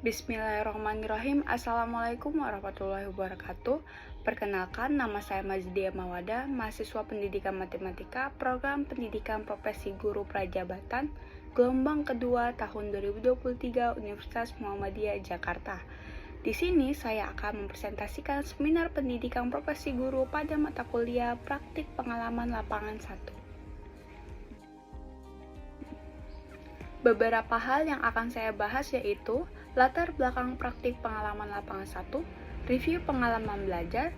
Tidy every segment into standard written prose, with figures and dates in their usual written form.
Bismillahirrahmanirrahim. Assalamualaikum warahmatullahi wabarakatuh. Perkenalkan, nama saya Mazdia Mawada, mahasiswa pendidikan matematika, program pendidikan profesi guru prajabatan, gelombang kedua tahun 2023 Universitas Muhammadiyah Jakarta. Di sini saya akan mempresentasikan seminar pendidikan profesi guru pada mata kuliah praktik pengalaman lapangan 1. Beberapa hal yang akan saya bahas yaitu latar belakang praktik pengalaman lapangan 1, review pengalaman belajar,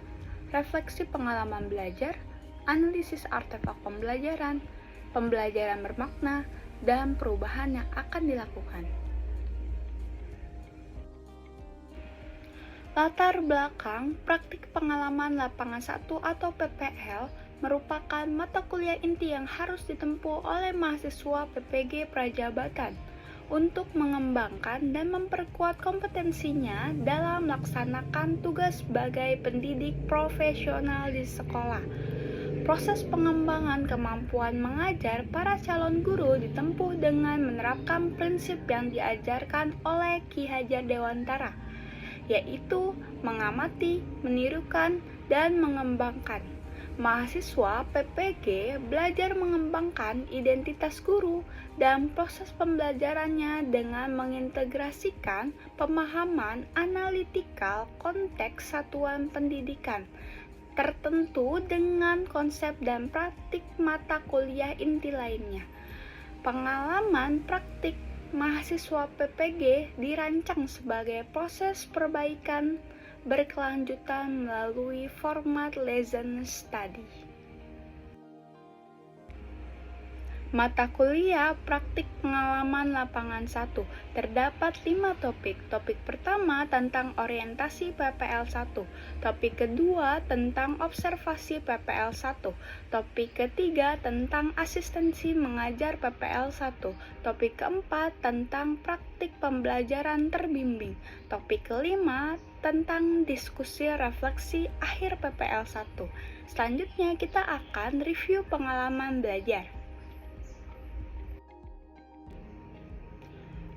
refleksi pengalaman belajar, analisis artefak pembelajaran, pembelajaran bermakna, dan perubahan yang akan dilakukan. Latar belakang praktik pengalaman lapangan 1 atau PPL merupakan mata kuliah inti yang harus ditempuh oleh mahasiswa PPG Prajabatan untuk mengembangkan dan memperkuat kompetensinya dalam melaksanakan tugas sebagai pendidik profesional di sekolah. Proses pengembangan kemampuan mengajar para calon guru ditempuh dengan menerapkan prinsip yang diajarkan oleh Ki Hajar Dewantara, yaitu mengamati, menirukan, dan mengembangkan. Mahasiswa PPG belajar mengembangkan identitas guru dan proses pembelajarannya dengan mengintegrasikan pemahaman analitikal konteks satuan pendidikan tertentu dengan konsep dan praktik mata kuliah inti lainnya. Pengalaman praktik mahasiswa PPG dirancang sebagai proses perbaikan berkelanjutan melalui format lesson study. Mata kuliah praktik pengalaman lapangan 1 terdapat 5 topik. Topik pertama tentang orientasi PPL 1, topik kedua tentang observasi PPL 1, topik ketiga tentang asistensi mengajar PPL 1, topik keempat tentang praktik pembelajaran terbimbing, topik kelima tentang diskusi refleksi akhir PPL 1. Selanjutnya kita akan review pengalaman belajar.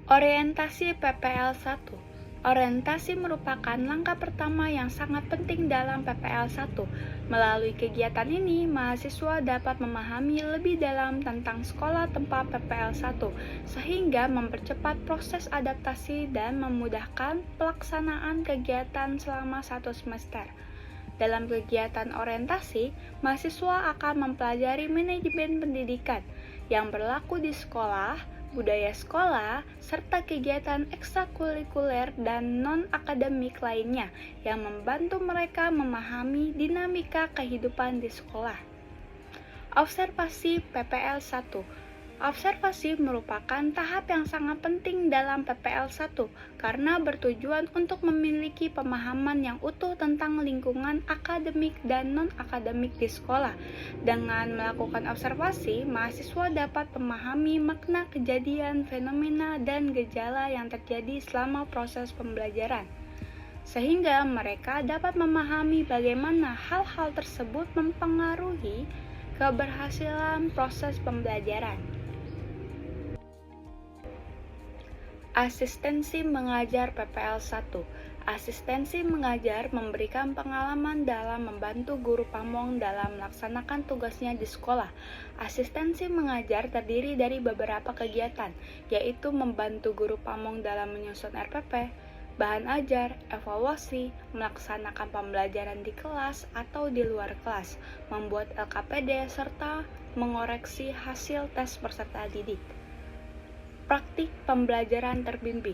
Orientasi PPL 1. Orientasi merupakan langkah pertama yang sangat penting dalam PPL 1. Melalui kegiatan ini, mahasiswa dapat memahami lebih dalam tentang sekolah tempat PPL 1, sehingga mempercepat proses adaptasi dan memudahkan pelaksanaan kegiatan selama 1 semester. Dalam kegiatan orientasi, mahasiswa akan mempelajari manajemen pendidikan yang berlaku di sekolah, budaya sekolah, serta kegiatan ekstrakurikuler dan non-akademik lainnya yang membantu mereka memahami dinamika kehidupan di sekolah. Observasi PPL 1. Observasi merupakan tahap yang sangat penting dalam PPL 1 karena bertujuan untuk memiliki pemahaman yang utuh tentang lingkungan akademik dan non-akademik di sekolah. Dengan melakukan observasi, mahasiswa dapat memahami makna kejadian, fenomena, dan gejala yang terjadi selama proses pembelajaran, sehingga mereka dapat memahami bagaimana hal-hal tersebut mempengaruhi keberhasilan proses pembelajaran. Asistensi mengajar PPL 1. Asistensi mengajar memberikan pengalaman dalam membantu guru pamong dalam melaksanakan tugasnya di sekolah. Asistensi mengajar terdiri dari beberapa kegiatan, yaitu membantu guru pamong dalam menyusun RPP, bahan ajar, evaluasi, melaksanakan pembelajaran di kelas atau di luar kelas, membuat LKPD, serta mengoreksi hasil tes peserta didik. Praktik pembelajaran terbimbing.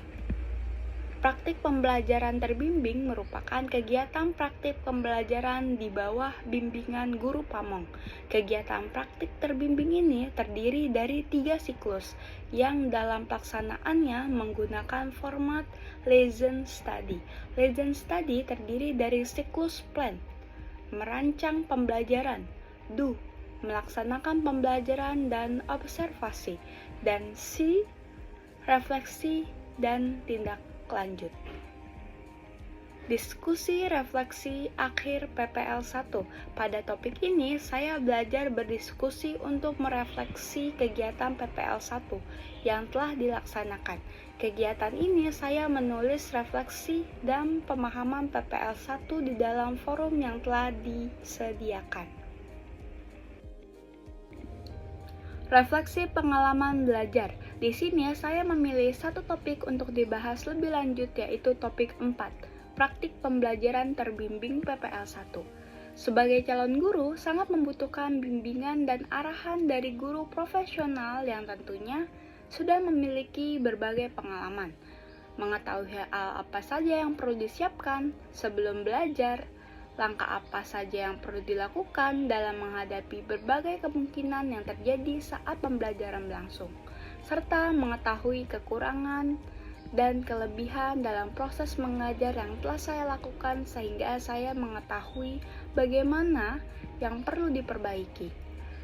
Praktik pembelajaran terbimbing merupakan kegiatan praktik pembelajaran di bawah bimbingan guru pamong. Kegiatan praktik terbimbing ini terdiri dari 3 siklus yang dalam pelaksanaannya menggunakan format lesson study. Lesson study terdiri dari siklus plan, merancang pembelajaran, do, melaksanakan pembelajaran dan observasi, dan C, refleksi dan tindak lanjut. Diskusi refleksi akhir PPL 1. Pada topik ini, saya belajar berdiskusi untuk merefleksi kegiatan PPL 1 yang telah dilaksanakan. Kegiatan ini saya menulis refleksi dan pemahaman PPL 1 di dalam forum yang telah disediakan. Refleksi pengalaman belajar. Di sini saya memilih satu topik untuk dibahas lebih lanjut, yaitu topik 4. Praktik pembelajaran terbimbing PPL 1. Sebagai calon guru, sangat membutuhkan bimbingan dan arahan dari guru profesional yang tentunya sudah memiliki berbagai pengalaman, mengetahui hal apa saja yang perlu disiapkan sebelum belajar, langkah apa saja yang perlu dilakukan dalam menghadapi berbagai kemungkinan yang terjadi saat pembelajaran berlangsung, serta mengetahui kekurangan dan kelebihan dalam proses mengajar yang telah saya lakukan sehingga saya mengetahui bagaimana yang perlu diperbaiki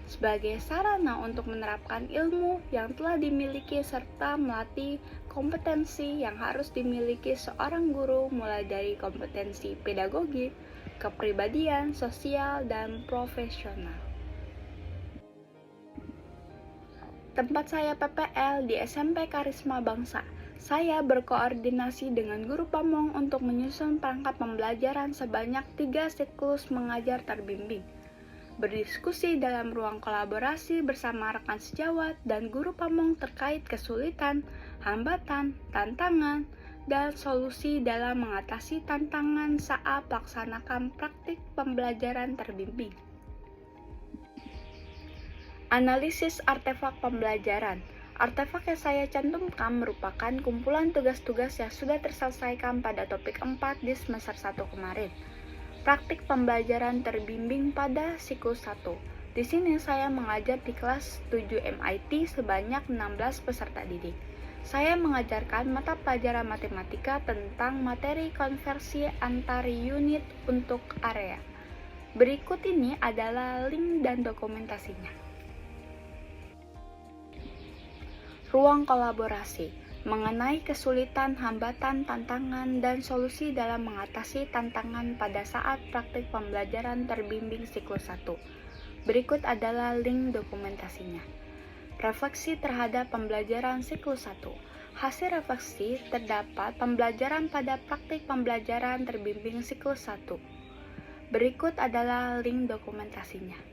sebagai sarana untuk menerapkan ilmu yang telah dimiliki serta melatih kompetensi yang harus dimiliki seorang guru, mulai dari kompetensi pedagogik, kepribadian, sosial, dan profesional. Tempat saya PPL di SMP Karisma Bangsa. Saya berkoordinasi dengan guru pamong untuk menyusun perangkat pembelajaran sebanyak 3 siklus mengajar terbimbing. Berdiskusi dalam ruang kolaborasi bersama rekan sejawat dan guru pamong terkait kesulitan, hambatan, tantangan, dan solusi dalam mengatasi tantangan saat melaksanakan praktik pembelajaran terbimbing. Analisis artefak pembelajaran. Artefak yang saya cantumkan merupakan kumpulan tugas-tugas yang sudah terselesaikan pada topik 4 di semester 1 kemarin. Praktik pembelajaran terbimbing pada siklus 1. Di sini saya mengajar di kelas 7 MIT sebanyak 16 peserta didik. Saya mengajarkan mata pelajaran matematika tentang materi konversi antar unit untuk area. Berikut ini adalah link dan dokumentasinya. Ruang kolaborasi mengenai kesulitan, hambatan, tantangan, dan solusi dalam mengatasi tantangan pada saat praktik pembelajaran terbimbing siklus 1. Berikut adalah link dokumentasinya. Refleksi terhadap pembelajaran siklus 1. Hasil refleksi terdapat pembelajaran pada praktik pembelajaran terbimbing siklus 1. Berikut adalah link dokumentasinya.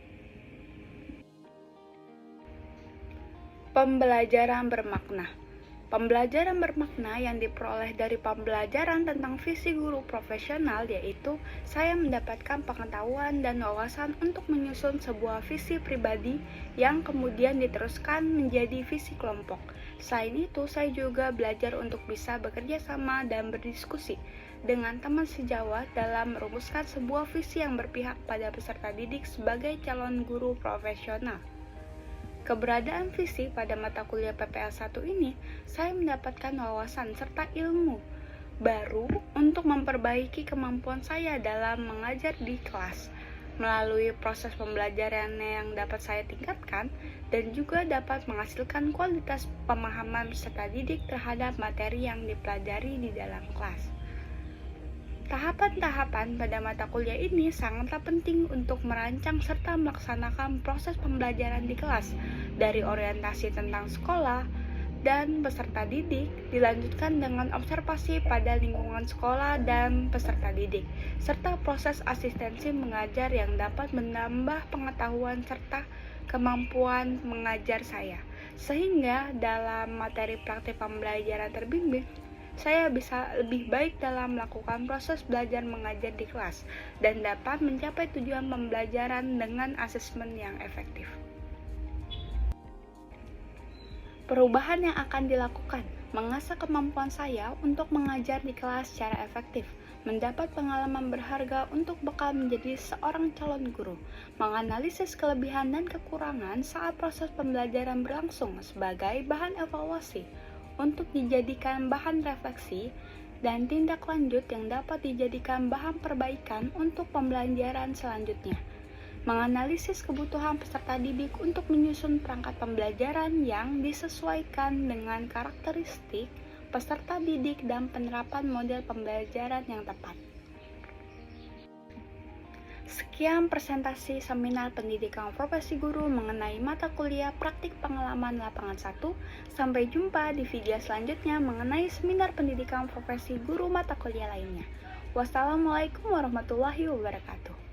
Pembelajaran bermakna. Pembelajaran bermakna yang diperoleh dari pembelajaran tentang visi guru profesional, yaitu saya mendapatkan pengetahuan dan wawasan untuk menyusun sebuah visi pribadi yang kemudian diteruskan menjadi visi kelompok. Selain itu, saya juga belajar untuk bisa bekerja sama dan berdiskusi dengan teman sejawat dalam merumuskan sebuah visi yang berpihak pada peserta didik sebagai calon guru profesional. Keberadaan visi pada mata kuliah PPL 1 ini, saya mendapatkan wawasan serta ilmu baru untuk memperbaiki kemampuan saya dalam mengajar di kelas, melalui proses pembelajaran yang dapat saya tingkatkan dan juga dapat menghasilkan kualitas pemahaman peserta didik terhadap materi yang dipelajari di dalam kelas. Tahapan-tahapan pada mata kuliah ini sangatlah penting untuk merancang serta melaksanakan proses pembelajaran di kelas, dari orientasi tentang sekolah dan peserta didik, dilanjutkan dengan observasi pada lingkungan sekolah dan peserta didik, serta proses asistensi mengajar yang dapat menambah pengetahuan serta kemampuan mengajar saya, sehingga dalam materi praktik pembelajaran terbimbing, saya bisa lebih baik dalam melakukan proses belajar mengajar di kelas dan dapat mencapai tujuan pembelajaran dengan asesmen yang efektif. Perubahan yang akan dilakukan mengasah kemampuan saya untuk mengajar di kelas secara efektif, mendapat pengalaman berharga untuk bekal menjadi seorang calon guru, menganalisis kelebihan dan kekurangan saat proses pembelajaran berlangsung sebagai bahan evaluasi, untuk dijadikan bahan refleksi dan tindak lanjut yang dapat dijadikan bahan perbaikan untuk pembelajaran selanjutnya. Menganalisis kebutuhan peserta didik untuk menyusun perangkat pembelajaran yang disesuaikan dengan karakteristik peserta didik dan penerapan model pembelajaran yang tepat. Sekian presentasi seminar pendidikan profesi guru mengenai mata kuliah praktik pengalaman lapangan 1. Sampai jumpa di video selanjutnya mengenai seminar pendidikan profesi guru mata kuliah lainnya. Wassalamualaikum warahmatullahi wabarakatuh.